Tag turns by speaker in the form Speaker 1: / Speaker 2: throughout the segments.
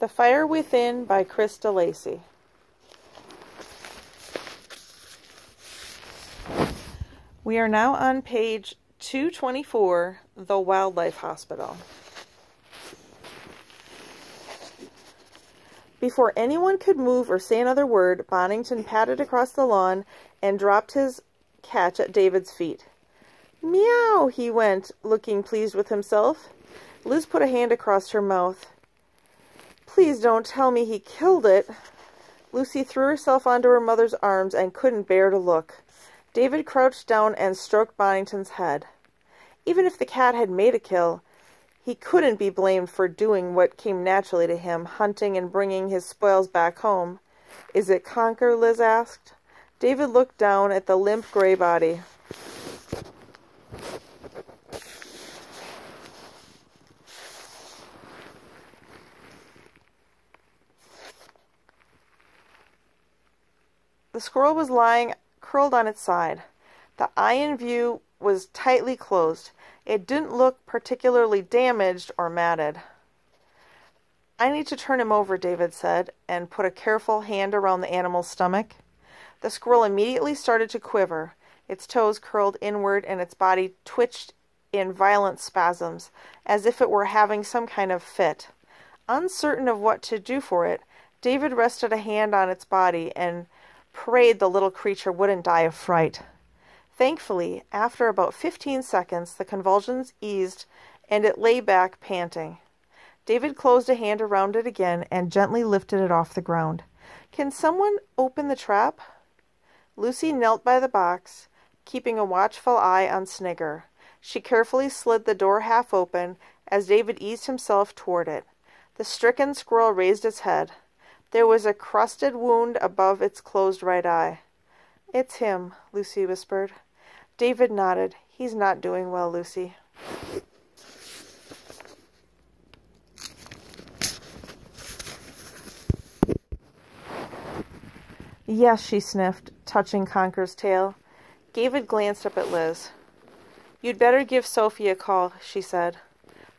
Speaker 1: The Fire Within by Chris DeLacy. We are now on page 224, The Wildlife Hospital. Before anyone could move or say another word, Bonington padded across the lawn and dropped his catch at David's feet. Meow, he went, looking pleased with himself. Liz put a hand across her mouth. Please don't tell me he killed it. Lucy threw herself onto her mother's arms and couldn't bear to look. David crouched down and stroked Bonington's head. Even if the cat had made a kill, he couldn't be blamed for doing what came naturally to him, hunting and bringing his spoils back home. Is it Conker? Liz asked. David looked down at the limp gray body. The squirrel was lying curled on its side. The eye in view was tightly closed. It didn't look particularly damaged or matted. I need to turn him over, David said, and put a careful hand around the animal's stomach. The squirrel immediately started to quiver. Its toes curled inward and its body twitched in violent spasms, as if it were having some kind of fit. Uncertain of what to do for it, David rested a hand on its body and prayed the little creature wouldn't die of fright. Thankfully, after about 15 seconds, the convulsions eased and it lay back, panting. David closed a hand around it again and gently lifted it off the ground. Can someone open the trap? Lucy knelt by the box, keeping a watchful eye on Snigger. She carefully slid the door half open as David eased himself toward it. The stricken squirrel raised its head. There was a crusted wound above its closed right eye. It's him, Lucy whispered. David nodded. He's not doing well, Lucy. Yes, she sniffed, touching Conker's tail. David glanced up at Liz. You'd better give Sophie a call, she said.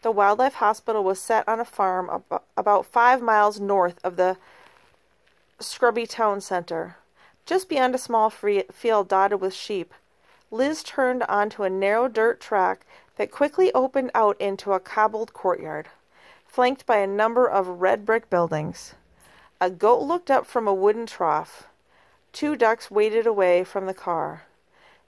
Speaker 1: The wildlife hospital was set on a farm about 5 miles north of the scrubby town center, just beyond a small field dotted with sheep. Liz turned onto a narrow dirt track that quickly opened out into a cobbled courtyard, flanked by a number of red brick buildings. A goat looked up from a wooden trough. 2 ducks waded away from the car.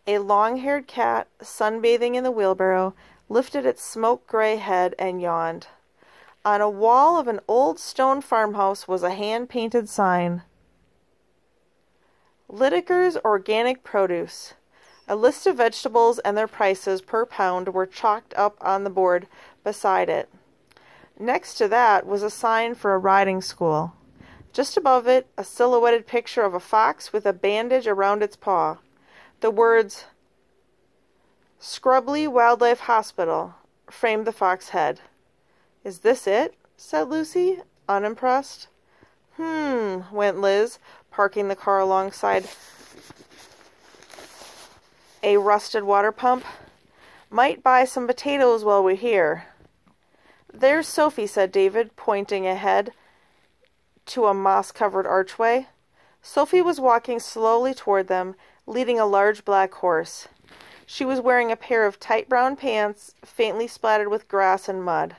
Speaker 1: A long-haired cat, sunbathing in the wheelbarrow, lifted its smoke-gray head and yawned. On a wall of an old stone farmhouse was a hand-painted sign. Lydeker's Organic Produce. A list of vegetables and their prices per pound were chalked up on the board beside it. Next to that was a sign for a riding school. Just above it, a silhouetted picture of a fox with a bandage around its paw. The words, Scrubbly Wildlife Hospital, framed the fox head. Is this it? Said Lucy, unimpressed. Went Liz, parking the car alongside a rusted water pump. Might buy some potatoes while we're here. There's Sophie, said David, pointing ahead to a moss-covered archway. Sophie was walking slowly toward them, leading a large black horse. She was wearing a pair of tight brown pants, faintly splattered with grass and mud.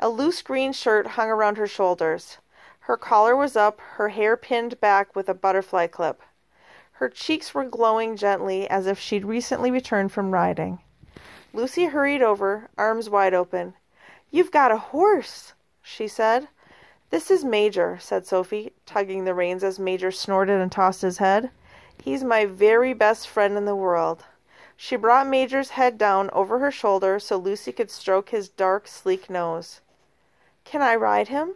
Speaker 1: A loose green shirt hung around her shoulders. Her collar was up, her hair pinned back with a butterfly clip. Her cheeks were glowing gently, as if she'd recently returned from riding. Lucy hurried over, arms wide open. You've got a horse, she said. This is Major, said Sophie, tugging the reins as Major snorted and tossed his head. He's my very best friend in the world. She brought Major's head down over her shoulder so Lucy could stroke his dark, sleek nose. Can I ride him?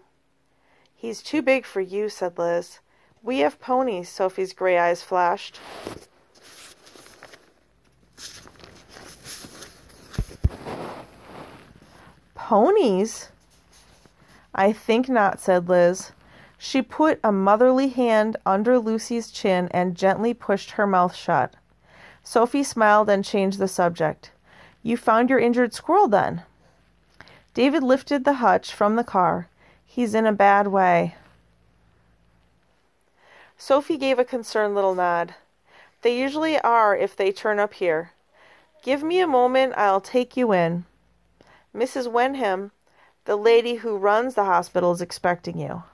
Speaker 1: He's too big for you, said Liz. We have ponies, Sophie's gray eyes flashed. Ponies? I think not, said Liz. She put a motherly hand under Lucy's chin and gently pushed her mouth shut. Sophie smiled and changed the subject. You found your injured squirrel, then? David lifted the hutch from the car. He's in a bad way. Sophie gave a concerned little nod. They usually are if they turn up here. Give me a moment, I'll take you in. Mrs. Wenham, the lady who runs the hospital, is expecting you.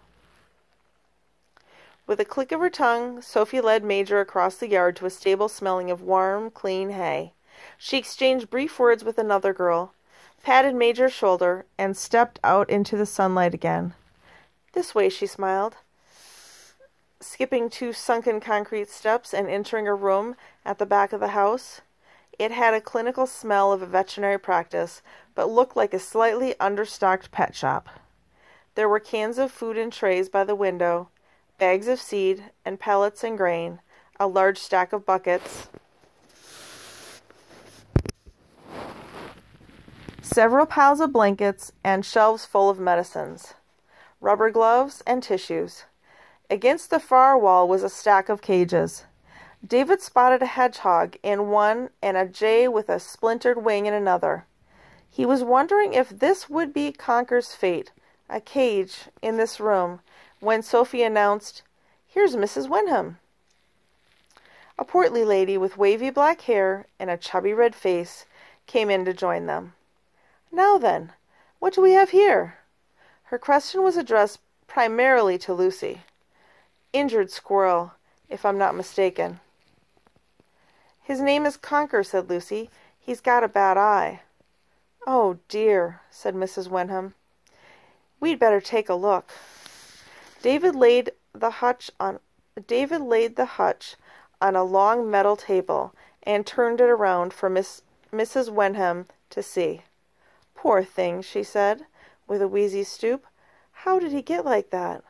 Speaker 1: With a click of her tongue, Sophie led Major across the yard to a stable smelling of warm, clean hay. She exchanged brief words with another girl, patted Major's shoulder, and stepped out into the sunlight again. This way, she smiled, skipping 2 sunken concrete steps and entering a room at the back of the house. It had a clinical smell of a veterinary practice, but looked like a slightly understocked pet shop. There were cans of food in trays by the window, bags of seed and pellets and grain, a large stack of buckets, several piles of blankets, and shelves full of medicines, rubber gloves, and tissues. Against the far wall was a stack of cages. David spotted a hedgehog in one and a jay with a splintered wing in another. He was wondering if this would be Conker's fate, a cage in this room, when Sophie announced, "Here's Mrs. Wenham." A portly lady with wavy black hair and a chubby red face came in to join them. "Now then, what do we have here?" Her question was addressed primarily to Lucy. "Injured squirrel, if I'm not mistaken." "His name is Conker," said Lucy. "He's got a bad eye." "Oh, dear," said Mrs. Wenham. "We'd better take a look." David laid the hutch on a long metal table and turned it around for Mrs. Wenham to see. "Poor thing," she said, with a wheezy stoop. "How did he get like that?"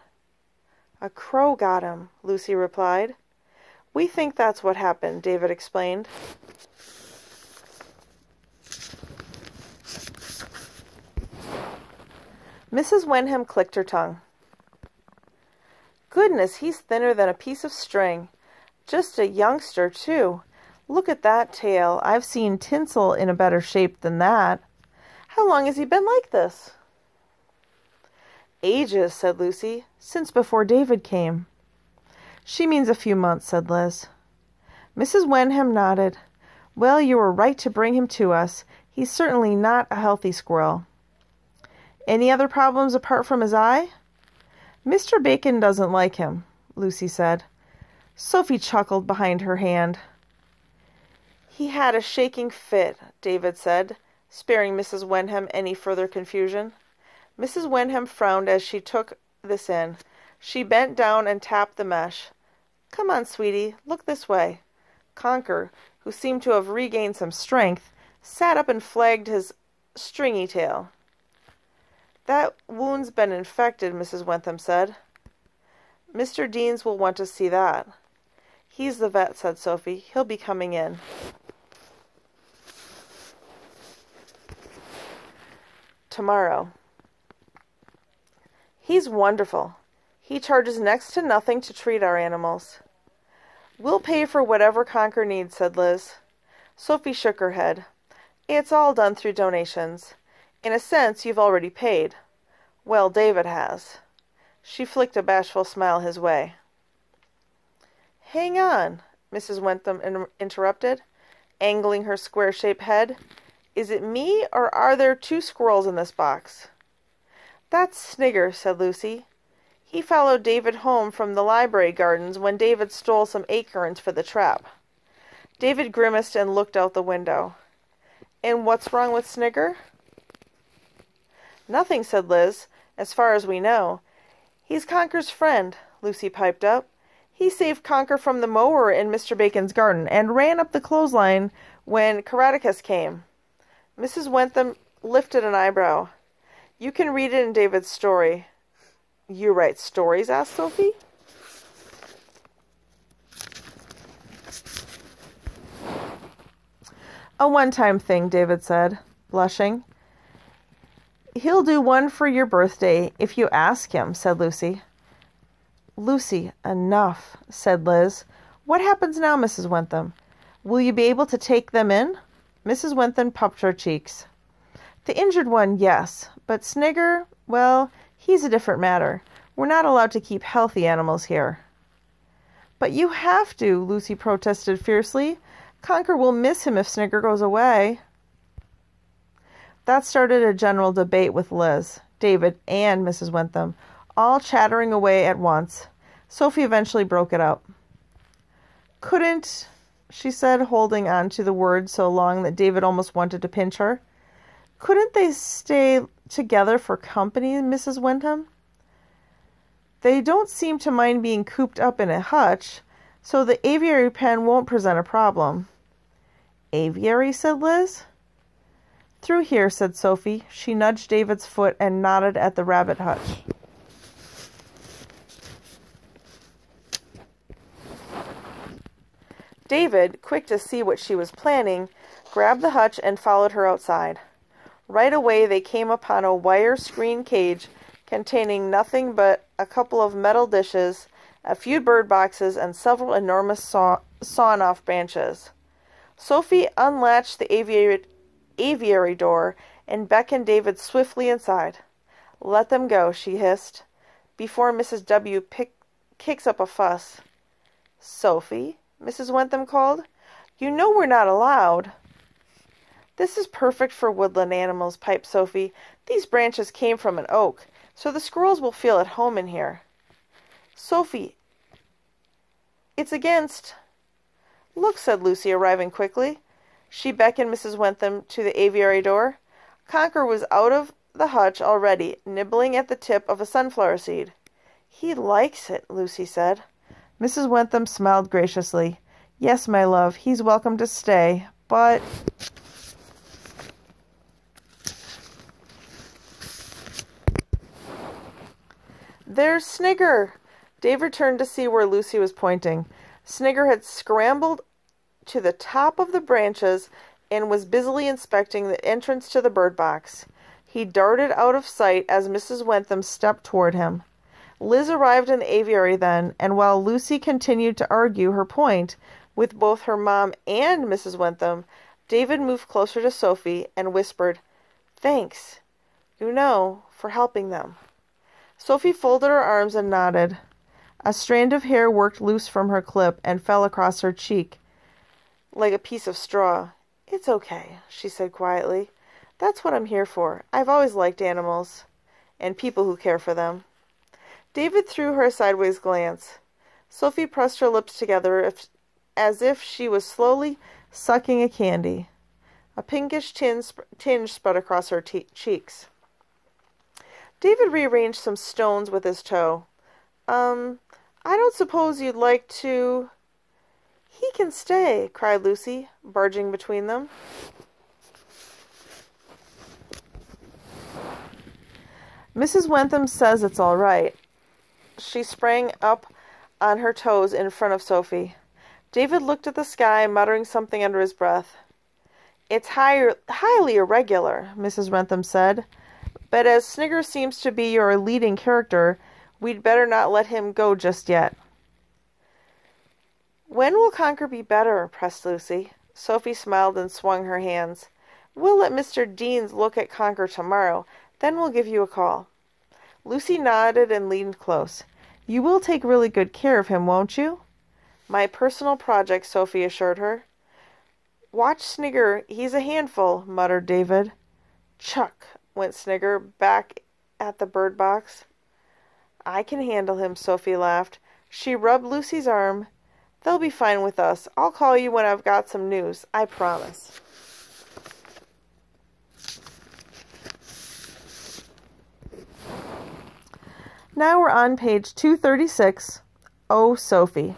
Speaker 1: "A crow got him," Lucy replied. "We think that's what happened," David explained. Mrs. Wenham clicked her tongue. "Goodness, he's thinner than a piece of string. Just a youngster, too. Look at that tail. I've seen Tinsel in a better shape than that. How long has he been like this?" "Ages," said Lucy. "Since before David came." "She means a few months," said Liz. Mrs. Wenham nodded. "Well, you were right to bring him to us. He's certainly not a healthy squirrel." "Any other problems apart from his eye?" "Mr. Bacon doesn't like him," Lucy said. Sophie chuckled behind her hand. "He had a shaking fit," David said, sparing Mrs. Wenham any further confusion. Mrs. Wenham frowned as she took this in. She bent down and tapped the mesh. "Come on, sweetie, look this way." Conker, who seemed to have regained some strength, sat up and flagged his stringy tail. "That wound's been infected," Mrs. Wenham said. "Mr. Deans will want to see that." "He's the vet," said Sophie. "He'll be coming in." Tomorrow. "He's wonderful. He charges next to nothing to treat our animals." "We'll pay for whatever Conker needs," said Liz. Sophie shook her head. "It's all done through donations. In a sense, you've already paid. Well, David has." She flicked a bashful smile his way. "Hang on," Mrs. Wenham interrupted, angling her square-shaped head. "Is it me, or are there 2 squirrels in this box?" "That's Snigger," said Lucy. "He followed David home from the library gardens when David stole some acorns for the trap." David grimaced and looked out the window. "And what's wrong with Snigger?" "Nothing," said Liz, "as far as we know. He's Conker's friend," Lucy piped up. "He saved Conker from the mower in Mr. Bacon's garden and ran up the clothesline when Caraticus came." Mrs. Wenham lifted an eyebrow. "You can read it in David's story." "You write stories?" asked Sophie. "A one-time thing," David said, blushing. "He'll do one for your birthday if you ask him," said Lucy. "Lucy, enough," said Liz. "What happens now, Mrs. Wenham? Will you be able to take them in?" Mrs. Wenham puffed her cheeks. "The injured one, yes. But Snigger, well, He's a different matter. We're not allowed to keep healthy animals here. But you have to, Lucy protested fiercely. Conker will miss him if Snigger goes away. That started a general debate with Liz, David, and Mrs. Wentham, all chattering away at once. Sophie eventually broke it up. Couldn't, she said, holding on to the word so long that David almost wanted to pinch her. Couldn't they stay together for company, Mrs. Wentham? They don't seem to mind being cooped up in a hutch, so the aviary pen won't present a problem. Aviary, said Liz. Through here, said Sophie. She nudged David's foot and nodded at the rabbit hutch. David, quick to see what she was planning, grabbed the hutch and followed her outside. Right away they came upon a wire screen cage containing nothing but a couple of metal dishes, a few bird boxes, and several enormous sawn-off branches. Sophie unlatched the aviary door and beckoned David swiftly inside. Let them go, she hissed, before Mrs. W. kicks up a fuss. Sophie, Mrs. Wentham called, you know we're not allowed. This is perfect for woodland animals, piped Sophie. These branches came from an oak, so the squirrels will feel at home in here. Sophie, it's against... Look, said Lucy, arriving quickly. She beckoned Mrs. Wentham to the aviary door. Conker was out of the hutch already, nibbling at the tip of a sunflower seed. He likes it, Lucy said. Mrs. Wentham smiled graciously. Yes, my love, he's welcome to stay, but... There's Snigger! David turned to see where Lucy was pointing. Snigger had scrambled to the top of the branches and was busily inspecting the entrance to the bird box. He darted out of sight as Mrs. Wentham stepped toward him. Liz arrived in the aviary then, and while Lucy continued to argue her point with both her mom and Mrs. Wentham, David moved closer to Sophie and whispered, Thanks, for helping them. Sophie folded her arms and nodded. A strand of hair worked loose from her clip and fell across her cheek like a piece of straw. It's okay, she said quietly. That's what I'm here for. I've always liked animals and people who care for them. David threw her a sideways glance. Sophie pressed her lips together as if she was slowly sucking a candy. A pinkish tinge spread across her cheeks. David rearranged some stones with his toe. I don't suppose you'd like to... He can stay, cried Lucy, barging between them. Mrs. Wentham says it's all right. She sprang up on her toes in front of Sophie. David looked at the sky, muttering something under his breath. It's highly irregular, Mrs. Wentham said. But as Snigger seems to be your leading character, we'd better not let him go just yet. When will Conker be better? Pressed Lucy. Sophie smiled and swung her hands. We'll let Mr. Deans look at Conker tomorrow. Then we'll give you a call. Lucy nodded and leaned close. You will take really good care of him, won't you? My personal project, Sophie assured her. Watch Snigger. He's a handful, muttered David. Chuck, went Snigger back at the bird box. I can handle him, Sophie laughed. She rubbed Lucy's arm. They'll be fine with us. I'll call you when I've got some news. I promise. Now we're on page 236. Oh, Sophie.